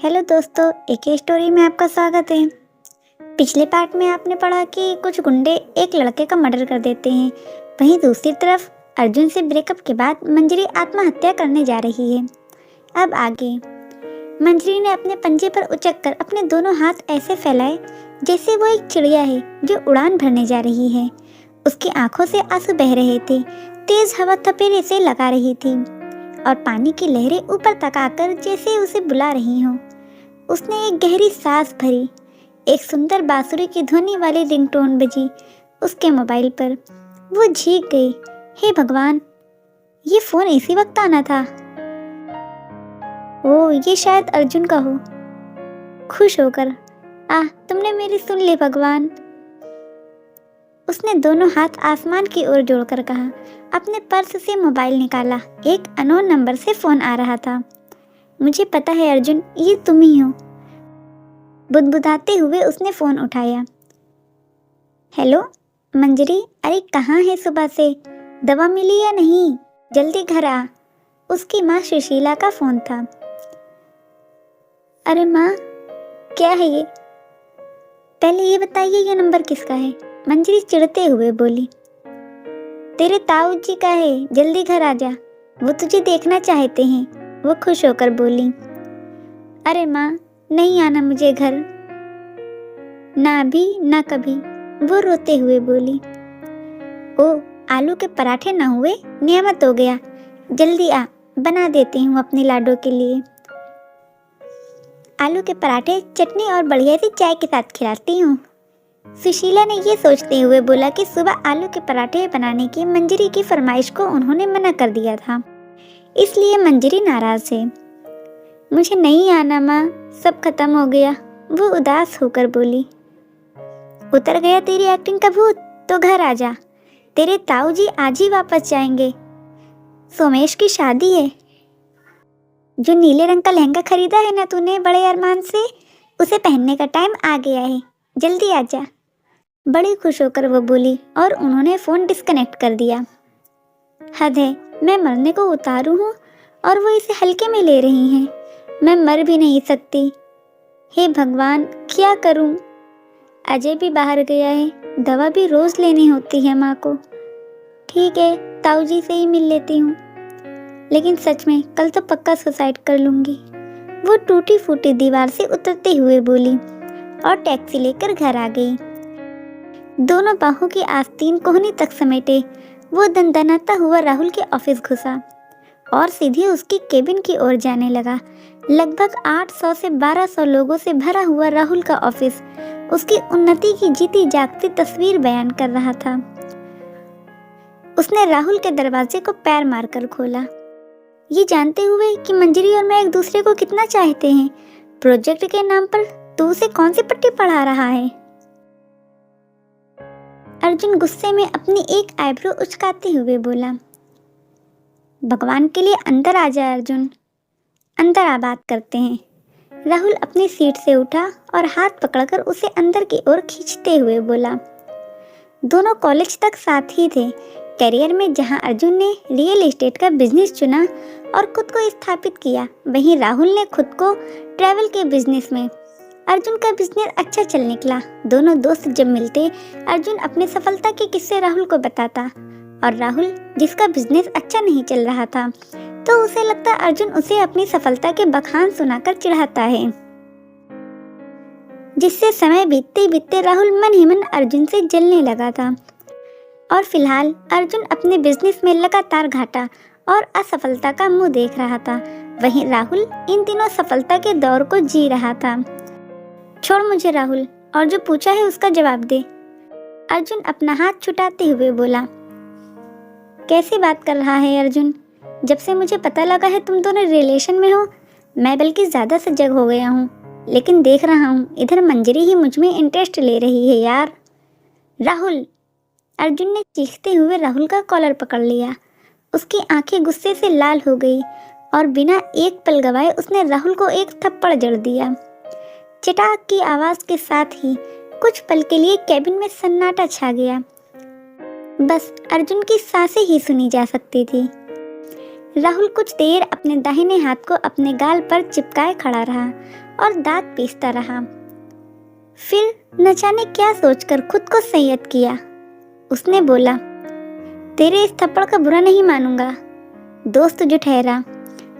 Hello दोस्तों, एक ही story में आपका स्वागत है। पिछले पार्ट में आपने पढ़ा कि कुछ गुंडे एक लड़के का मर्डर कर देते हैं। वहीं दूसरी तरफ अर्जुन से ब्रेकअप के बाद मंजरी आत्महत्या करने जा रही है। अब आगे मंजरी ने अपने पंजे पर उचक कर अपने दोनों हाथ ऐसे फैलाए जैसे वो एक चिड़िया है जो उड़ान भरने जा रही है। उसकी आंखों से आंसू बह रहे थे। तेज हवा थपेड़े से लगा रही थी और पानी की लहरें ऊपर तक आकर जैसे उसे बुला रही हों। उसने एक गहरी सांस भरी। एक सुंदर बांसुरी की ध्वनि वाली रिंगटोन बजी उसके मोबाइल पर। वो झीक गई। हे भगवान, ये फोन इसी वक्त आना था। ओह, ये शायद अर्जुन का हो। खुश होकर, तुमने मेरी सुन ली भगवान। उसने दोनों हाथ आसमान की ओर जोड़कर कहा। अपने पर्स से मोबाइल निकाला। एक अननोन नंबर से फोन आ रहा था। मुझे पता है अर्जुन, ये तुम ही हो। बुदबुदाते हुए उसने फोन उठाया। हेलो मंजरी, अरे कहाँ है सुबह से? दवा मिली या नहीं? जल्दी घर आ। उसकी माँ सुशीला का फोन था। अरे माँ, क्या है ये? पहले ये बताइए, ये नंबर किसका है? मंजरी चिढ़ते हुए बोली। तेरे ताऊ जी का है, जल्दी घर आ जा, वो तुझे देखना चाहते हैं। वो खुश होकर बोली। अरे माँ, नहीं आना मुझे घर, ना अभी ना कभी। वो रोते हुए बोली। ओ, आलू के पराठे ना हुए? नियामत हो गया, जल्दी आ, बना देती हूँ अपने लाडो के लिए। आलू के पराठे चटनी और बढ़िया सी चाय के साथ खिलाती हूँ। सुशीला ने ये सोचते हुए बोला कि सुबह आलू के पराठे बनाने की मंजरी की फरमाइश को उन्होंने मना कर दिया था, इसलिए मंजरी नाराज है। मुझे नहीं आना माँ, सब खत्म हो गया। वो उदास होकर बोली। उतर गया तेरी एक्टिंग का भूत, तो घर आ जा। तेरे ताऊ जी आज ही वापस जाएंगे। सोमेश की शादी है। जो नीले रंग का लहंगा खरीदा है ना तूने बड़े अरमान से, उसे पहनने का टाइम आ गया है, जल्दी आ जा। बड़ी खुश होकर वो बोली और उन्होंने फ़ोन डिस्कनेक्ट कर दिया। हद है, मैं मरने को उतारू हूँ और वो इसे हल्के में ले रही हैं। मैं मर भी नहीं सकती। हे भगवान, क्या करूँ? अजय भी बाहर गया है, दवा भी रोज़ लेनी होती है माँ को। ठीक है, ताऊ जी से ही मिल लेती हूँ, लेकिन सच में कल तो पक्का सुसाइड कर लूँगी। वो टूटी फूटी दीवार से उतरते हुए बोली और टैक्सी लेकर घर आ गई। दोनों बाहों की आस्तीन कोहनी तक समेटे वो दनदनाता हुआ राहुल के ऑफिस घुसा और सीधे उसकी केबिन की ओर जाने लगा। लगभग 800 से 1200 लोगों से भरा हुआ राहुल का ऑफिस उसकी उन्नति की जीती जागती तस्वीर बयान कर रहा था। उसने राहुल के दरवाजे को पैर मारकर खोला, ये जानते हुए कि मंजरी और मैं एक दूसरे को कितना चाहते हैं। प्रोजेक्ट के नाम पर तू उसे कौन सी पट्टी पढ़ा रहा है? अर्जुन गुस्से में अपनी एक आईब्रो उचकाते हुए बोला। भगवान के लिए अंदर आ जा अर्जुन, अंदर आ, बात करते हैं। राहुल अपनी सीट से उठा और हाथ पकड़कर उसे अंदर की ओर खींचते हुए बोला। दोनों कॉलेज तक साथ ही थे। करियर में जहां अर्जुन ने रियल एस्टेट का बिजनेस चुना और खुद को स्थापित किया, वहीं राहुल ने खुद को ट्रैवल के बिजनेस में। अर्जुन का बिजनेस अच्छा चल निकला। दोनों दोस्त जब मिलते, अर्जुन अपने सफलता के किस्से राहुल को बताता और राहुल, जिसका बिजनेस अच्छा नहीं चल रहा था, तो उसे लगता अर्जुन उसे अपनी सफलता के बखान सुनाकर चिढ़ाता है, जिससे समय बीतते बीतते राहुल मन ही मन अर्जुन से जलने लगा था। और फिलहाल अर्जुन अपने बिजनेस में लगातार घाटा और असफलता का मुंह देख रहा था। वहीं राहुल इन दिनों सफलता के दौर को जी रहा था। छोड़ मुझे राहुल, और जो पूछा है उसका जवाब दे। अर्जुन अपना हाथ छुटाते हुए बोला। कैसी बात कर रहा है अर्जुन? जब से मुझे पता लगा है तुम दोनों रिलेशन में हो, मैं बल्कि ज़्यादा सजग हो गया हूँ। लेकिन देख रहा हूँ इधर मंजरी ही मुझ में इंटरेस्ट ले रही है यार। राहुल! अर्जुन ने चीखते हुए राहुल का कॉलर पकड़ लिया। उसकी आंखें गुस्से से लाल हो गई और बिना एक पल गवाए उसने राहुल को एक थप्पड़ जड़ दिया। चटाक की आवाज़ के साथ ही कुछ पल के लिए कैबिन में सन्नाटा छा गया। बस अर्जुन की सांसें ही सुनी जा सकती थी। राहुल कुछ देर अपने दाहिने हाथ को अपने गाल पर चिपकाए खड़ा रहा और दांत पीसता रहा। फिर न जाने क्या सोचकर खुद को संयत किया। उसने बोला, तेरे इस थप्पड़ का बुरा नहीं मानूंगा, दोस्त जो ठहरा।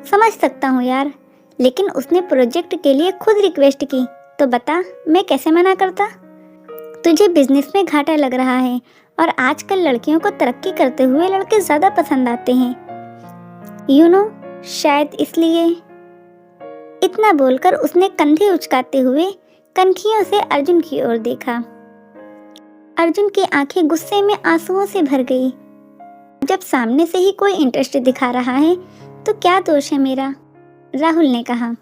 समझ सकता हूँ यार, लेकिन उसने प्रोजेक्ट के लिए खुद रिक्वेस्ट की तो बता मैं कैसे मना करता। तुझे बिजनेस में घाटा लग रहा है और आजकल लड़कियों को तरक्की करते हुए लड़के ज़्यादा पसंद आते हैं, शायद इसलिए। इतना बोलकर उसने कंधे उचकाते हुए कनखियों से अर्जुन की ओर देखा। अर्जुन की आंखें गुस्से में आंसुओं से भर गई। जब सामने से ही कोई इंटरेस्ट दिखा रहा है तो क्या दोष है मेरा, राहुल ने कहा।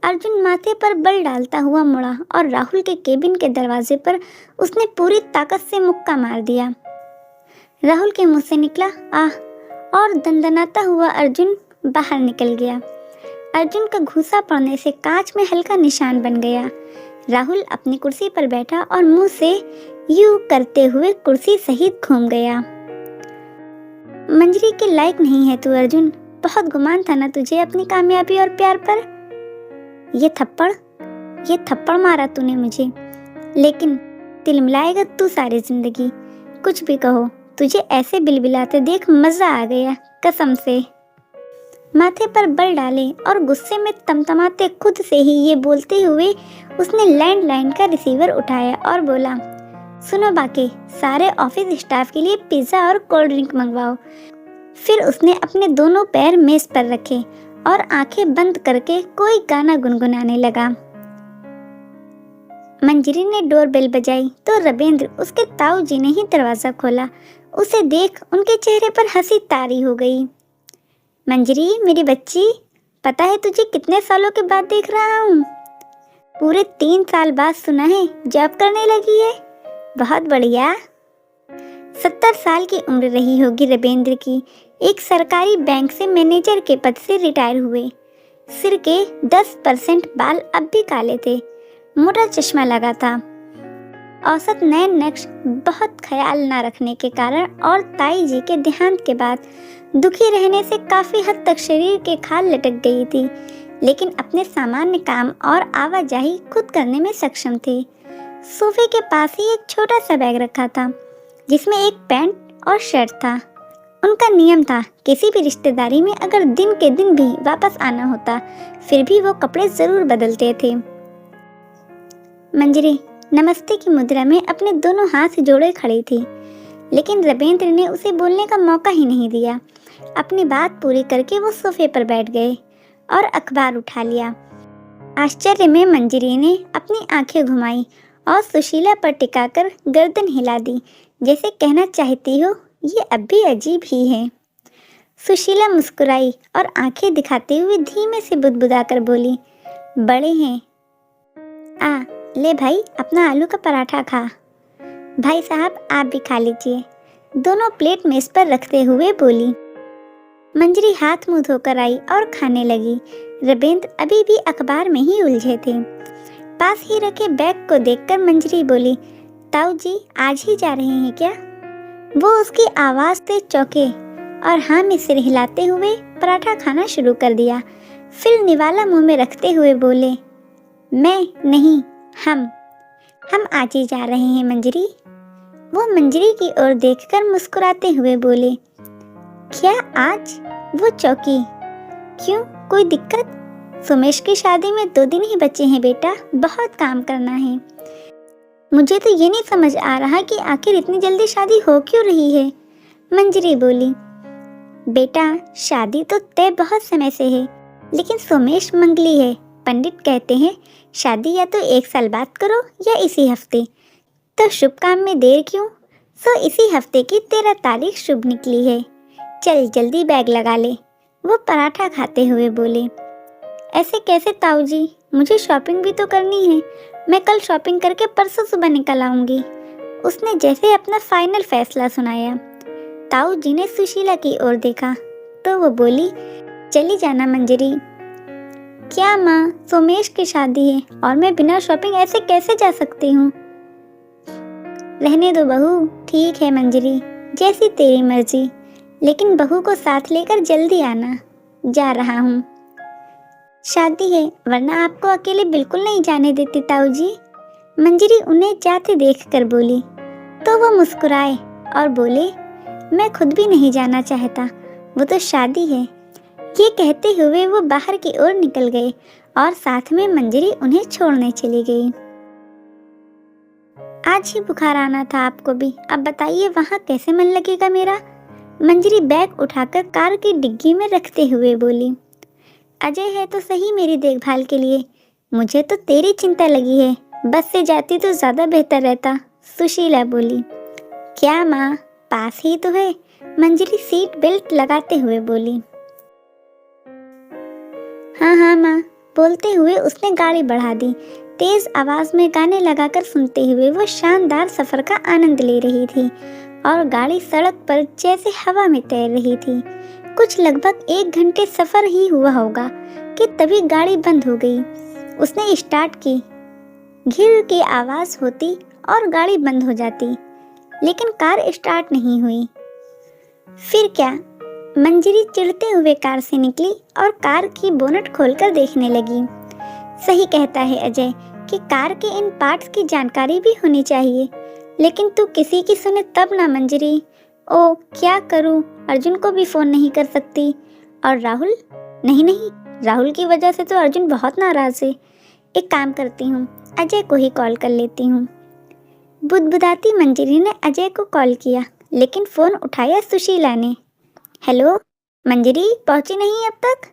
अर्जुन माथे पर बल डालता हुआ मुड़ा और राहुल के केबिन के दरवाजे पर उसने पूरी ताकत से मुक्का मार दिया। राहुल के मुंह से निकला आह और दंदनाता हुआ अर्जुन बाहर निकल गया। अर्जुन का घूसा पड़ने से कांच में हल्का निशान बन गया। राहुल अपनी कुर्सी पर बैठा और मुंह से यू करते हुए कुर्सी सहित घूम गया। मंजरी के लायक नहीं है तू अर्जुन, बहुत गुमान था ना तुझे अपनी कामयाबी और प्यार पर। ये थप्पड़ मारा तूने मुझे, लेकिन तिलमिलाएगा तू सारी जिंदगी। कुछ भी कहो, तुझे ऐसे बिलबिलाते देख मजा आ गया कसम से। माथे पर बल डाले और गुस्से में तमतमाते खुद से ही ये बोलते हुए उसने लैंडलाइन का रिसीवर उठाया और बोला, सुनो बाकी सारे ऑफिस स्टाफ के लिए पिज्ज़ा और कोल्ड ड्रिंक मंगवाओ। फिर उसने अपने दोनों पैर मेज पर रखे और आंखें बंद करके कोई गाना गुनगुनाने लगा। मंजरी ने डोरबेल बजाई तो रबेंद्र, उसके ताऊ जी ने ही दरवाज़ा खोला। उसे देख उनके चेहरे पर हंसी तारी हो गई। मंजरी मेरी बच्ची, पता है तुझे कितने सालों के बाद देख रहा हूँ? पूरे 3 साल बाद सुना है जॉब करने लगी है, बहुत बढ़िया। 70 साल की उम्र रही होगी रबेंद्र की। एक सरकारी बैंक से मैनेजर के पद से रिटायर हुए। सिर के 10% बाल अब भी काले थे, मोटा चश्मा लगा था। औसत नयन नक्श बहुत ख्याल न रखने के कारण और ताई जी के देहांत के बाद दुखी रहने से काफ़ी हद तक शरीर के खाल लटक गई थी, लेकिन अपने सामान्य काम और आवाजाही खुद करने में सक्षम थे। सोफे के पास ही एक छोटा सा बैग रखा था जिसमें एक पैंट और शर्ट था। उनका नियम था किसी भी रिश्तेदारी में अगर दिन के दिन भी वापस आना होता फिर भी वो कपड़े ज़रूर बदलते थे। मंजरी नमस्ते की मुद्रा में अपने दोनों हाथ जोड़े खड़ी थी, लेकिन रबेंद्र ने उसे बोलने का मौका ही नहीं दिया। अपनी बात पूरी करके वो सोफे पर बैठ गए और अखबार उठा लिया। आश्चर्य में मंजरी ने अपनी आंखें घुमाई और सुशीला पर टिकाकर गर्दन हिला दी, जैसे कहना चाहती हो ये अब भी अजीब ही है। सुशीला मुस्कुराई और आंखें दिखाते हुए धीमे से बुदबुदाकर बोली, बड़े हैं। ले भाई अपना आलू का पराठा खा। भाई साहब आप भी खा लीजिए, दोनों प्लेट मेज पर रखते हुए बोली। मंजरी हाथ मुंह धोकर आई और खाने लगी। रबेंद्र अभी भी अखबार में ही उलझे थे। पास ही रखे बैग को देखकर मंजरी बोली, ताऊ जी आज ही जा रहे हैं क्या? वो उसकी आवाज़ से चौंके और हाँ में सिर हिलाते हुए पराठा खाना शुरू कर दिया। फिर निवाला मुंह में रखते हुए बोले, मैं नहीं, हम आज ही जा रहे हैं मंजरी। वो मंजरी की ओर देखकर मुस्कुराते हुए बोले, क्या आज? वो चौंकी। क्यों, कोई दिक्कत? सुमेश की शादी में 2 दिन ही बचे हैं बेटा, बहुत काम करना है। मुझे तो ये नहीं समझ आ रहा कि आखिर इतनी जल्दी शादी हो क्यों रही है, मंजरी बोली। बेटा शादी तो तय बहुत समय से है, लेकिन सुमेश मंगली है। पंडित कहते हैं शादी या तो 1 साल बाद करो या इसी हफ्ते, तो शुभ काम में देर क्यों? सो इसी हफ्ते की 13 तारीख शुभ निकली है। चल जल्दी बैग लगा ले, वो पराठा खाते हुए बोले। ऐसे कैसे ताऊ जी, मुझे शॉपिंग भी तो करनी है। मैं कल शॉपिंग करके परसों सुबह निकल आऊंगी। उसने जैसे अपना फाइनल फैसला सुनाया। ताऊ जी ने सुशीला की ओर देखा तो वो बोली, चली जाना मंजरी। क्या माँ, सोमेश की शादी है और मैं बिना शॉपिंग ऐसे कैसे जा सकती हूँ? रहने दो बहू, ठीक है मंजरी, जैसी तेरी मर्जी, लेकिन बहू को साथ लेकर जल्दी आना, जा रहा हूँ। शादी है, वरना आपको अकेले बिल्कुल नहीं जाने देती ताऊ जी। मंजरी उन्हें जाते देखकर बोली तो वो मुस्कुराए और बोले, मैं खुद भी नहीं जाना चाहता, वो तो शादी है। ये कहते हुए वो बाहर की ओर निकल गए और साथ में मंजरी उन्हें छोड़ने चली गई। आज ही बुखार आना था आपको भी, अब बताइए वहाँ कैसे मन लगेगा मेरा? मंजरी बैग उठाकर कार की डिग्गी में रखते हुए बोली। अजय है तो सही मेरी देखभाल के लिए, मुझे तो तेरी चिंता लगी है, बस से जाती तो ज़्यादा बेहतर रहता, सुशीला बोली। क्या माँ, पास ही तो है, मंजरी सीट बेल्ट लगाते हुए बोली। हाँ हाँ माँ, बोलते हुए उसने गाड़ी बढ़ा दी। तेज आवाज में गाने लगाकर सुनते हुए वो शानदार सफर का आनंद ले रही थी और गाड़ी सड़क पर जैसे हवा में तैर रही थी। कुछ लगभग 1 घंटे सफर ही हुआ होगा कि तभी गाड़ी बंद हो गई। उसने स्टार्ट की, घिर की आवाज होती और गाड़ी बंद हो जाती, लेकिन कार स्टार्ट नहीं हुई। फिर क्या? मंजरी चिढ़ते हुए कार से निकली और कार की बोनट खोलकर देखने लगी। सही कहता है अजय कि कार के इन पार्ट्स की जानकारी भी होनी चाहिए, लेकिन तू किसी की सुने तब ना मंजरी। ओ क्या करूं, अर्जुन को भी फोन नहीं कर सकती। और राहुल? नहीं नहीं, राहुल की वजह से तो अर्जुन बहुत नाराज है। एक काम करती हूँ, अजय को ही कॉल कर लेती हूँ। बुदबुदाती मंजरी ने अजय को कॉल किया, लेकिन फोन उठाया सुशीला ने। हेलो मंजरी, पहुंची नहीं अब तक?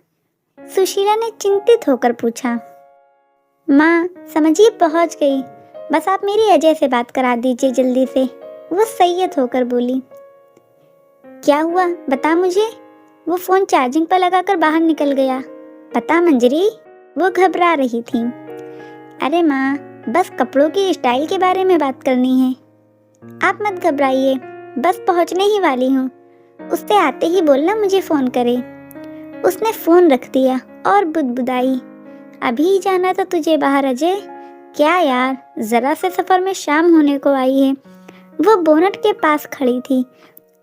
सुशीला ने चिंतित होकर पूछा। माँ समझिए पहुंच गई, बस आप मेरी अजय से बात करा दीजिए जल्दी से, वो सैयद होकर बोली। क्या हुआ बता मुझे? वो फोन चार्जिंग पर लगाकर बाहर निकल गया। पता मंजरी, वो घबरा रही थी। अरे माँ, बस कपड़ों की स्टाइल के बारे में बात करनी है। आप मत घबराइए, बस पहुंचने ही वाली हूँ, उससे आते ही बोलना मुझे फोन करे। उसने फोन रख दिया और बुदबुदाई। अभी जाना था तुझे बाहर अजय? क्या यार, जरा से सफर में शाम होने को आई है। वो बोनट के पास खड़ी थी,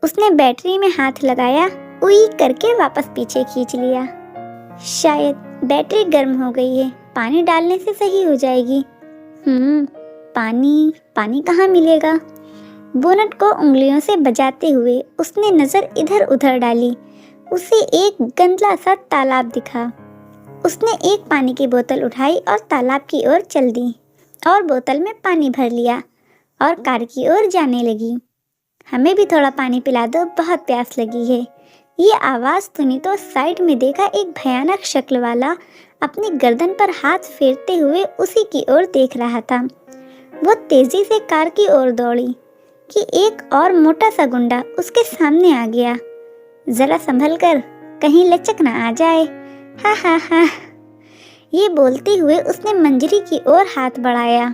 उसने बैटरी में हाथ लगाया, उई करके वापस पीछे खींच लिया। शायद बैटरी गर्म हो गई है, पानी डालने से सही हो जाएगी। पानी कहाँ मिलेगा? बोनट को उंगलियों से बजाते हुए उसने नजर इधर उधर डाली। उसे एक गंदला सा तालाब दिखा। उसने एक पानी की बोतल उठाई और तालाब की ओर चल दी और बोतल में पानी भर लिया और कार की ओर जाने लगी। हमें भी थोड़ा पानी पिला दो, बहुत प्यास लगी है। ये आवाज़ सुनी तो साइड में देखा एक भयानक शक्ल वाला अपनी गर्दन पर हाथ फेरते हुए उसी की ओर देख रहा था। वो तेजी से कार की ओर दौड़ी कि एक और मोटा सा गुंडा उसके सामने आ गया। जरा संभल कर, कहीं लचक ना आ जाए। हा हा हा, ये बोलते हुए उसने मंजरी की ओर हाथ बढ़ाया।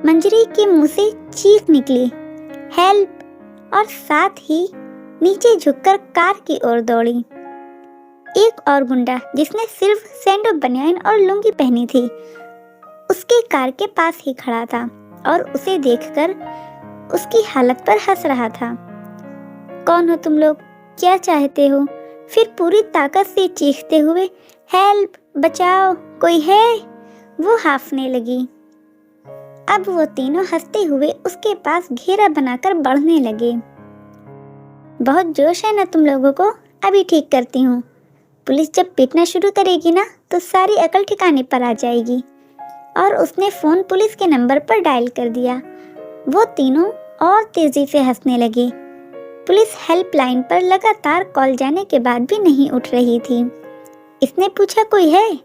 मंजरी के मुंह से चीख निकली, हेल्प, और साथ ही नीचे झुककर कार की ओर दौड़ी। एक और गुंडा जिसने सिर्फ सैंडो बनियान और लुंगी पहनी थी, उसके कार के पास ही खड़ा था और उसे देखकर उसकी हालत पर हंस रहा था। कौन हो तुम लोग, क्या चाहते हो? फिर पूरी ताकत से चीखते हुए, हेल्प, बचाओ, कोई है? वो हांफने लगी। अब वो तीनों हंसते हुए उसके पास घेरा बनाकर बढ़ने लगे। बहुत जोश है ना तुम लोगों को, अभी ठीक करती हूँ। पुलिस जब पीटना शुरू करेगी ना तो सारी अकल ठिकाने पर आ जाएगी। और उसने फोन पुलिस के नंबर पर डायल कर दिया। वो तीनों और तेजी से हंसने लगे। पुलिस हेल्पलाइन पर लगातार कॉल जाने के बाद भी नहीं उठ रही थी। इसने पूछा कोई है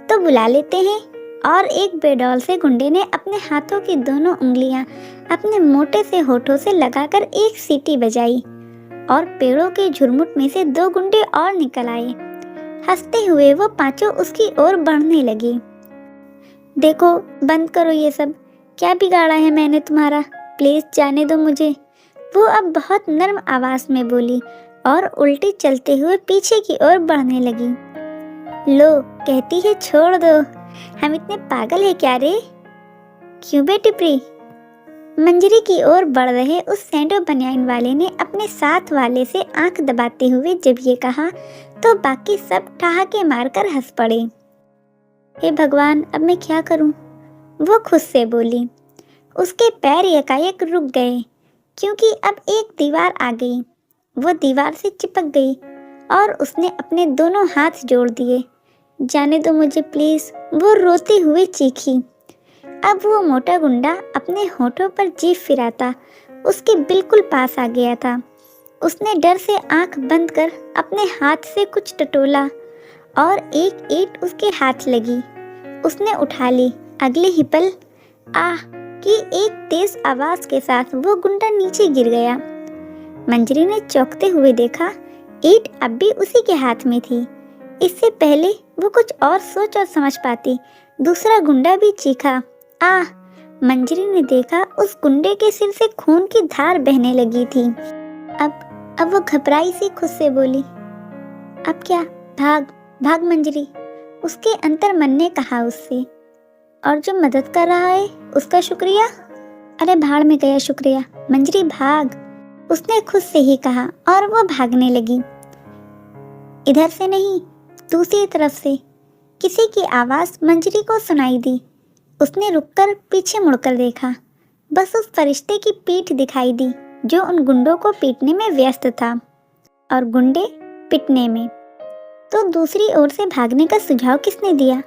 तो बुला लेते हैं। और एक बेडौल से गुंडे ने अपने हाथों की दोनों उंगलियां अपने मोटे से होठों से लगाकर एक सीटी बजाई और पेड़ों के झुरमुट में से 2 गुंडे और निकल आए। हंसते हुए वो पांचों उसकी ओर बढ़ने लगे। देखो, बंद करो ये सब, क्या बिगाड़ा है मैंने तुम्हारा? प्लीज जाने दो मुझे, वो अब बहुत नर्म आवाज में बोली और उल्टे चलते हुए पीछे की ओर बढ़ने लगी। लो, कहती है छोड़ दो, हम इतने पागल है क्या रे? क्यों बेटी प्री? मंजरी की ओर बढ़ रहे उस सैंडो बनियान वाले ने अपने साथ वाले से आंख दबाते हुए जब ये कहा तो बाकी सब ठहाके मारकर हंस पड़े। हे भगवान, अब मैं क्या करूं? वो खुद से बोली। उसके पैर एकाएक रुक गए क्योंकि अब एक दीवार आ गई। वो दीवार से चिपक गई और उसने अपने दोनों हाथ जोड़ दिए। जाने दो मुझे प्लीज, वो रोते हुए चीखी। अब वो मोटा गुंडा अपने होठों पर जीभ फिराता उसके बिल्कुल पास आ गया था। उसने डर से आंख बंद कर अपने हाथ से कुछ टटोला और एक ईंट उसके हाथ लगी। उसने उठा ली। अगले ही पल आह की एक तेज आवाज के साथ वो गुंडा नीचे गिर गया। मंजरी ने चौंकते हुए देखा, ईंट अब भी उसी के हाथ में थी। इससे पहले वो कुछ और सोच और समझ पाती, दूसरा गुंडा भी चीखा। आह! मंजरी ने देखा उस गुंडे के सिर से खून की धार बहने लगी थी। अब वो घबराई सी खुद से बोली, अब क्या? भाग भाग मंजरी, उसके अंतर मन ने कहा उससे। और जो मदद कर रहा है उसका शुक्रिया? अरे भाड़ में गया शुक्रिया, मंजरी भाग, उसने खुद से ही कहा और वो भागने लगी। इधर से नहीं, दूसरी तरफ से किसी की आवाज मंजरी को सुनाई दी। उसने रुककर पीछे मुड़कर देखा। बस उस फरिश्ते की पीठ दिखाई दी जो उन गुंडों को पीटने में व्यस्त था और गुंडे पिटने में। तो दूसरी ओर से भागने का सुझाव किसने दिया?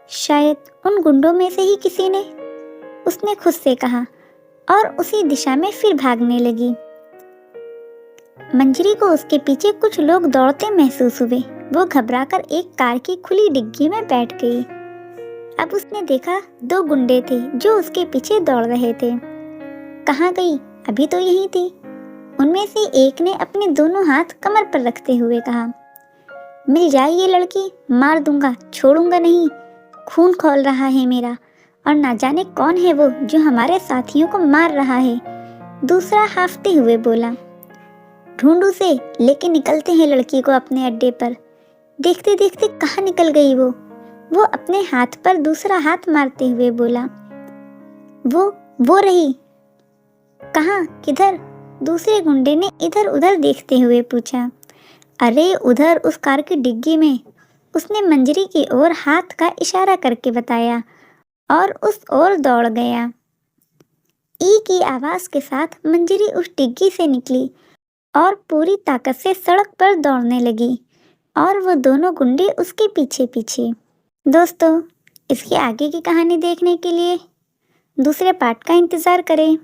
शायद उन गुंडों में से ही किसी ने, उसने खुद से कहा और उसी दिशा में फिर भागने लगी। मंजरी को उसके पीछे कुछ लोग दौड़ते महसूस हुए। वो घबराकर एक कार की खुली डिग्गी में बैठ गई। अब उसने देखा 2 गुंडे थे जो उसके पीछे दौड़ रहे थे। कहाँ गई? अभी तो यहीं थी। उनमें से एक ने अपने दोनों हाथ कमर पर रखते हुए कहा, मिल जाए ये लड़की, मार दूंगा, छोड़ूंगा नहीं। खून खौल रहा है मेरा और ना जाने कौन है वो जो हमारे साथियों को मार रहा है। दूसरा हाफते हुए बोला, ढूंढ उसे, लेके निकलते हैं लड़की को अपने अड्डे पर। देखते देखते कहाँ निकल गई वो अपने हाथ पर दूसरा हाथ मारते हुए बोला, वो रही। कहाँ? किधर? दूसरे गुंडे ने इधर उधर देखते हुए पूछा। अरे उधर, उस कार की डिग्गी में, उसने मंजरी की ओर हाथ का इशारा करके बताया और उस ओर दौड़ गया। ई की आवाज के साथ मंजरी उस डिग्गी से निकली और पूरी ताकत से सड़क पर दौड़ने लगी और वो दोनों गुंडे उसके पीछे पीछे। दोस्तों, इसकी आगे की कहानी देखने के लिए दूसरे पार्ट का इंतज़ार करें।